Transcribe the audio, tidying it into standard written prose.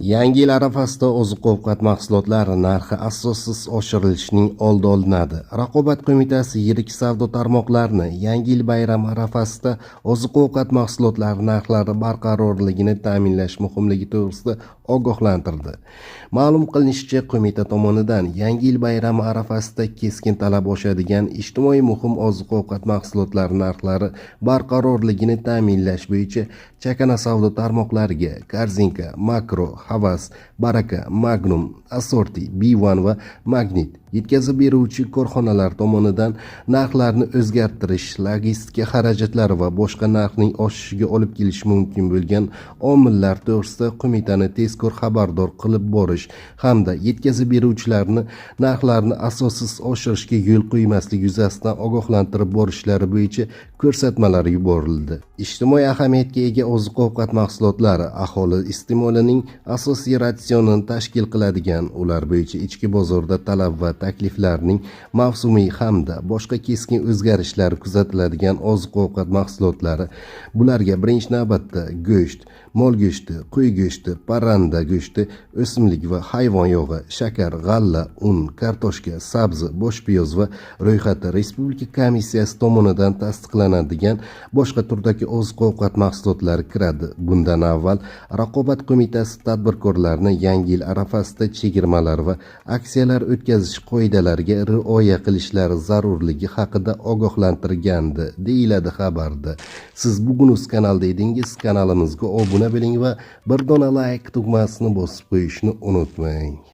Yangi yil arafasida oziq-ovqat mahsulotlari narxi asossiz oshirilishining oldi olinadi. Raqobat qo'mitasi yirik savdo tarmoqlarini Yangi yil bayrami arafasida oziq-ovqat mahsulotlari narxlari barqarorligini ta'minlash muhimligi to'g'risida ogohlantirdi. Ma'lum qilinishicha, qo'mita tomonidan Yangi yil bayrami arafasida keskin talab oshadigan ijtimoiy muhim oziq-ovqat mahsulotlari narxlari barqarorligini ta'minlash bo'yicha chakana savdo tarmoqlariga Korzinka, Makro, Havas, Baraka, Magnum, Assorti, B1 va Magnit yetkazib beruvchi korxonalar tomonidan narxlarni o'zgartirish, logistika xarajatlari va boshqa narxning oshishiga olib kelishi mumkin bo'lgan omillar to'g'risida qo'mitani tezkor xabardor qilib borish hamda yetkazib beruvchilarni narxlarni asossiz oshirishga yo'l qo'ymaslik yuzasidan ogohlantirib borishlari bo'yicha ko'rsatmalar yuborildi. Ijtimoiy ahamiyatga ega oziq-ovqat mahsulotlari aholi iste'molining asosiy ratsionini tashkil qiladigan, ular bo'yicha ichki bozorda talab va takliflarning mavsumiy hamda boshqa keskin o'zgarishlar kuzatiladigan oziq-ovqat mahsulotlari. Bularga birinchi navbatda go'sht, mol go'shti, qo'y go'shti, parranda go'shti, o'simlik va hayvon yog'i, shakar, g'alla, un, kartoshka, sabzi, boshpiyoz va ro'yxati Respublika komissiyasi tomonidan tasdiqlanadigan boshqa turdagi oziq-ovqat mahsulotlari kiradi. Bundan avval Raqobat qo'mitasi tadbirkorlarni Yangi yil arafasida chegirmalar va aksiyalar o'tkazish qoidalariga rioya qilishlari zarurligi haqida ogohlantirgandi, deyiladi xabarda. Siz bugun o'z kanalda edingiz, kanalimizga obuna bo'ling va bir dona like tugmasini bosib qo'yishni unutmang.